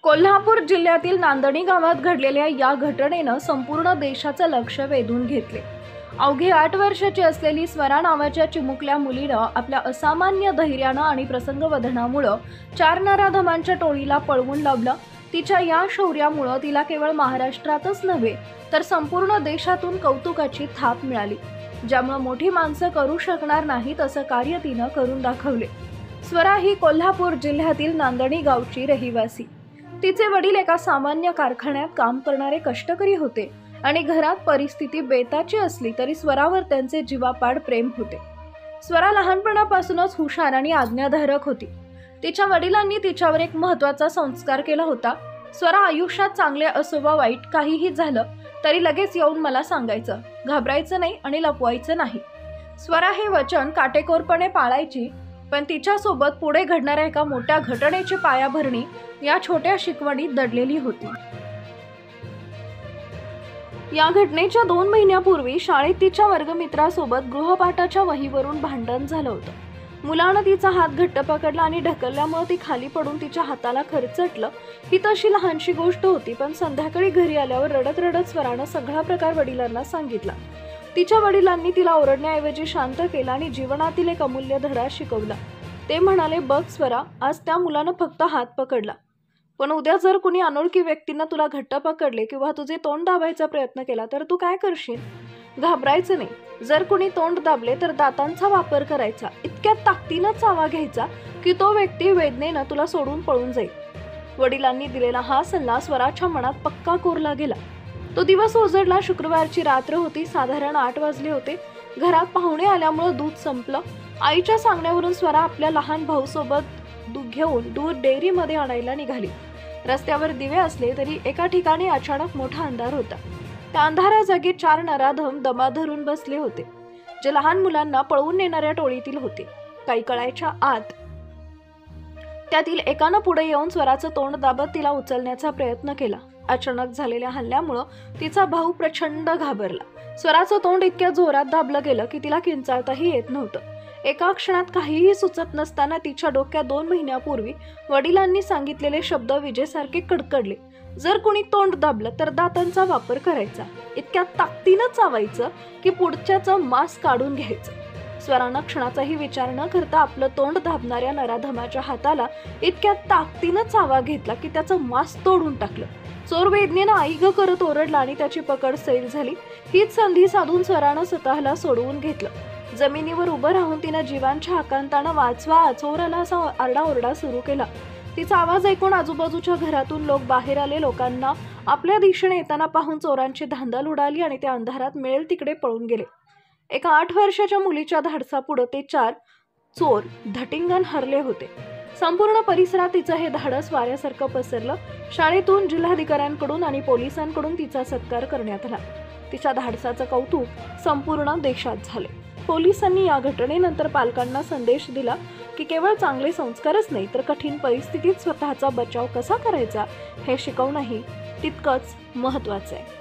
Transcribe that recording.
कोल्हापूर जिल्ह्यातील नांदणी गावात घडलेल्या या घटनेनं संपूर्ण देशाचं लक्ष वेधून घेतले। अवघी 8 वर्षाची असलेली स्वरा नावाच्या चिमुकल्या मुलीनं आपल्या असामान्य धैर्यानं आणि प्रसंगवदनामुळे 4 नराधमांच्या टोळीला पळवून लावलं। तिच्या या शौर्यामुळे तिला केवळ महाराष्ट्रातच नव्हे तर संपूर्ण देशातून कौतुकाची थाप मिळाली, ज्यामुळे मोठी माणसं करू शकणार नाहीत असं कार्य तिनं करून दाखवले। स्वरा ही कोल्हापूर जिल्ह्यातील नांदणी गावची रहिवासी। तिचे वडील एका सामान्य कारखान्यात काम करणारे कष्टकरी होते आणि घरात परिस्थिती बेताची असली तरी स्वरावर त्यांचे जीवापाड प्रेम होते। स्वरा लहानपणापासूनच हुशार आणि आज्ञाधारक होती। तिच्या वडिलांनी तिच्यावर एक महत्त्वाचा संस्कार केला होता। स्वरा, आयुष्यात चांगले असो वा वाईट काहीही झालं तरी लगेच येऊन मला सांगायचं, घाबरायचं नाही आणि लपवायचं नाही। स्वरा हे वचन काटेकोरपणे पाळायची, पण तिच्यासोबत पुढे घडणाऱ्या एका मोठ्या घटनेची पायाभरणी या छोट्या शिकवणीत दडलेली होती। या घटनेच्या 2 महिन्यापूर्वी शाळेत तिच्या वर्गमित्रासोबत गृहपाठाच्या वहीवरून भांडण झालं होतं। मुलानं तिचा हात घट्ट पकडला आणि ढकलल्यामुळे ती खाली पडून तिच्या हाताला खरचटलं। ही तशी लहानशी गोष्ट होती, पण संध्याकाळी घरी आल्यावर रडत रडत स्वरानं सगळा प्रकार वडिलांना सांगितला। तिच्या वडिलांनी तिला ओरडण्याऐवजी शांत केलं आणि जीवनातील एक अमूल्य धडा शिकवला। ते म्हणाले, बघ स्वरा, आज त्या मुलानं फक्त हात पकडला, पण उद्या जर कुणी अनोळखी व्यक्तींना तुला घट्ट पकडले किंवा तुझे तोंड दाबायचा प्रयत्न केला तर तू काय करशील? घाबरायचं नाही। जर कुणी तोंड दाबले तर दातांचा वापर करायचा, इतक्या ताकदीनं चावा घ्यायचा की तो व्यक्ती वेदनेनं तुला सोडून पळून जाईल। वडिलांनी दिलेला हा सल्ला स्वराच्या मनात पक्का कोरला गेला। तो दिवस उजडला। शुक्रवारची रात्र होती। साधारण 8 वाजले होते। घरात पाहुणे आल्यामुळे दूध संपलं। आईच्या सांगण्यावरून स्वरा आपल्या लहान भाऊसोबत दूध घेऊन दूध डेअरीमध्ये आणायला निघाली। रस्त्यावर दिवे असले तरी एका ठिकाणी अचानक मोठा अंधार होता। त्या अंधाराजागी 4 नराधम दमा धरून बसले होते, जे लहान मुलांना पळवून नेणाऱ्या टोळीतील होते। काही कळायच्या आत त्यातील एकानं पुढे येऊन स्वराचं तोंड दाबत तिला उचलण्याचा प्रयत्न केला। अचानक झालेल्या हल्ल्यामुळे तिचा भाऊ प्रचंड घाबरला। स्वराचं तोंड इतक्या जोरात दाबलं गेलं की तिला किंचाळताही येत नव्हतं। एका क्षणात काहीही सुचत नसताना तिच्या डोक्यात 2 महिन्यापूर्वी वडिलांनी सांगितलेले शब्द विजेसारखे कडकडले, जर कोणी तोंड दाबलं तर दातांचा वापर करायचा, इतक्या ताकदीनं चावायचं की पुढच्याचं मांस काढून घ्यायचं। स्वरानं क्षणाचाही विचार न करता आपलं तोंड दाबणाऱ्या नराधमाच्या हाताला इतक्या ताकदीनं चावा घेतला की त्याचं मांस तोडून टाकलं। चोर वेदनेनं आई ग करत ओरडला आणि त्याची पकड सैल झाली। हीच संधी साधून स्वरानं स्वतःला सोडवून घेतलं। जमिनीवर उभं राहून तिनं जीवांच्या आकांतानं वाचवा, चोराला असा आरडाओरडा सुरू केला। तिचा आवाज ऐकून आजूबाजूच्या घरातून लोक बाहेर आले। लोकांना आपल्या दिशेने येताना पाहून चोरांची धांदल उडाली आणि ते अंधारात मिळेल तिकडे पळून गेले। एका 8 वर्षाच्या मुलीच्या धाडसापुढे ते 4 चोर धटिंगण हरले होते। संपूर्ण परिसरात तिचं हे धाडस वाऱ्यासारखं पसरलं। शाळेतून, जिल्हाधिकाऱ्यांकडून आणि पोलिसांकडून तिचा सत्कार करण्यात आला। तिच्या धाडसाचं कौतुक संपूर्ण देशात झाले। पोलिसांनी या घटनेनंतर पालकांना संदेश दिला की केवळ चांगले संस्कारच नाही तर कठीण परिस्थितीत स्वतःचा बचाव कसा करायचा हे शिकवणंही तितकंच महत्त्वाचं आहे।